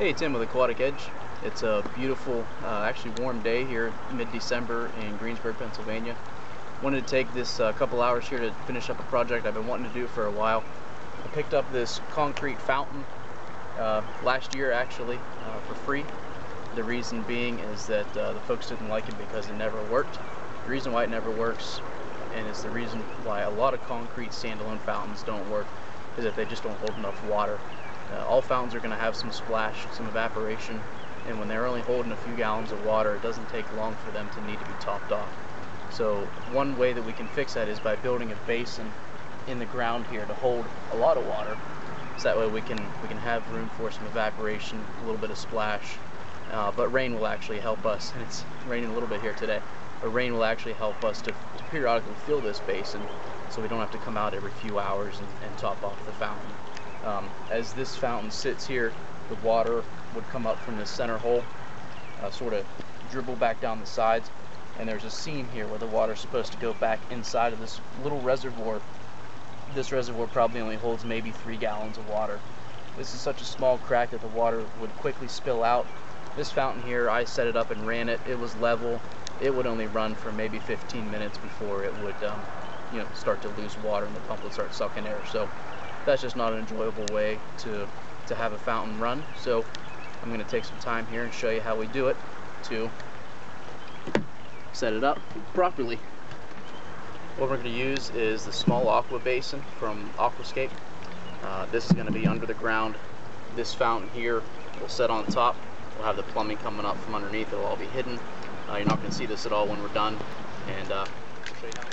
Hey, Tim with Aquatic Edge. It's a beautiful, actually warm day here mid-December in Greensburg, Pennsylvania. Wanted to take this couple hours here to finish up a project I've been wanting to do for a while. I picked up this concrete fountain last year actually for free. The reason being is that the folks didn't like it because it never worked. The reason why it never works, and it's the reason why a lot of concrete standalone fountains don't work, is that they just don't hold enough water. All fountains are going to have some splash, some evaporation, and when they're only holding a few gallons of water, it doesn't take long for them to need to be topped off. So one way that we can fix that is by building a basin in the ground here to hold a lot of water, so that way we can have room for some evaporation, a little bit of splash, but rain will actually help us, and it's raining a little bit here today, but rain will actually help us to periodically fill this basin so we don't have to come out every few hours and top off the fountain. As this fountain sits here, the water would come up from the center hole, sort of dribble back down the sides, and there's a seam here where the water is supposed to go back inside of this little reservoir. This reservoir probably only holds maybe 3 gallons of water. This is such a small crack that the water would quickly spill out. This fountain here, I set it up and ran it. It was level. It would only run for maybe 15 minutes before it would start to lose water and the pump would start sucking air. So that's just not an enjoyable way to have a fountain run. So I'm going to take some time here and show you how we do it to set it up properly. What we're going to use is the small aqua basin from Aquascape. This is going to be under the ground. This fountain here will set on top. We'll have the plumbing coming up from underneath. It'll all be hidden. You're not going to see this at all when we're done, and we'll show you how.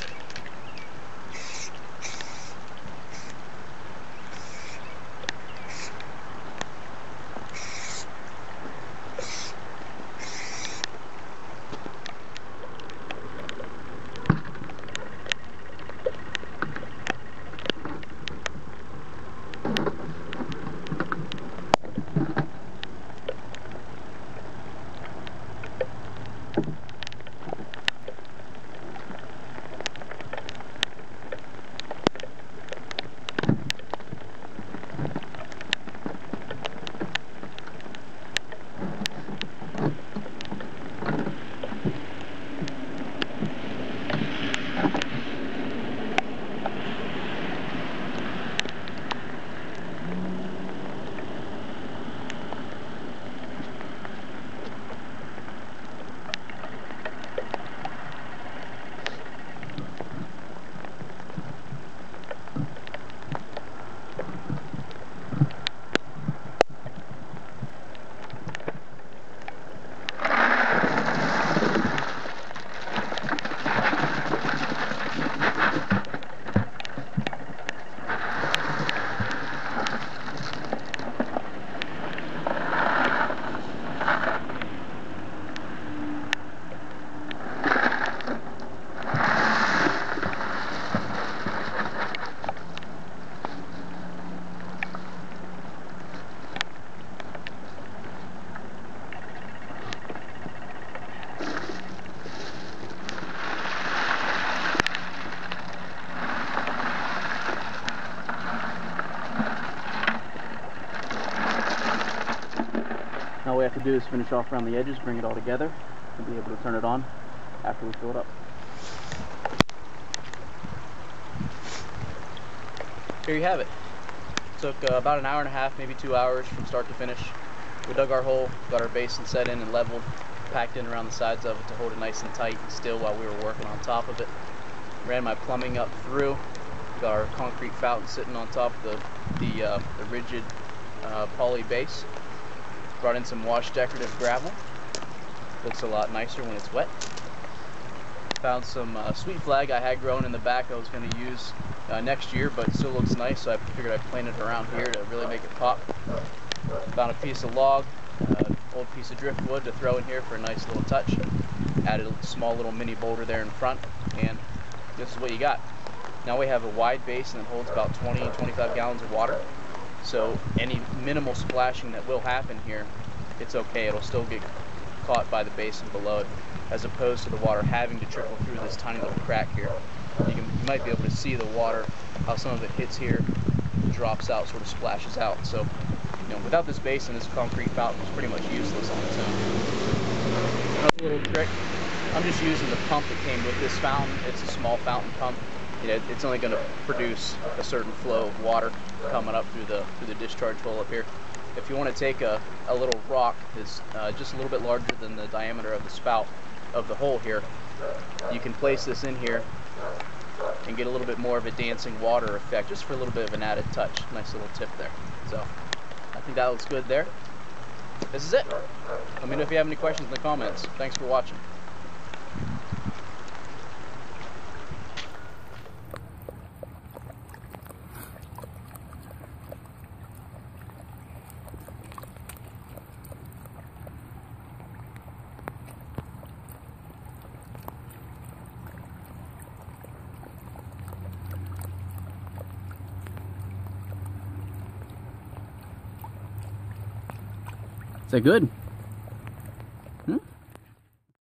All we have to do is finish off around the edges, bring it all together, and be able to turn it on after we fill it up. Here you have it. Took about an hour and a half, maybe 2 hours from start to finish. We dug our hole, got our basin set in and leveled, packed in around the sides of it to hold it nice and tight and still while we were working on top of it. Ran my plumbing up through, got our concrete fountain sitting on top of the rigid poly base. Brought in some washed decorative gravel. Looks a lot nicer when it's wet. Found some sweet flag I had grown in the back I was going to use next year, but it still looks nice, so I figured I'd plant it around here to really make it pop. Found a piece of log, old piece of driftwood to throw in here for a nice little touch. Added a small little mini boulder there in front, and this is what you got. Now we have a wide basin that holds about 20-25 gallons of water. So any minimal splashing that will happen here, it's okay. It'll still get caught by the basin below it, as opposed to the water having to trickle through this tiny little crack here. You might be able to see the water, how some of it hits here, drops out, sort of splashes out. So without this basin, this concrete fountain is pretty much useless on its own. Another little trick, I'm just using the pump that came with this fountain. It's a small fountain pump. It's only going to produce a certain flow of water coming up through the discharge hole up here. If you want to take a little rock that's just a little bit larger than the diameter of the spout of the hole here, you can place this in here and get a little bit more of a dancing water effect, just for a little bit of an added touch. Nice little tip there. So I think that looks good there. This is it. Let me know if you have any questions in the comments. Thanks for watching. Is that good?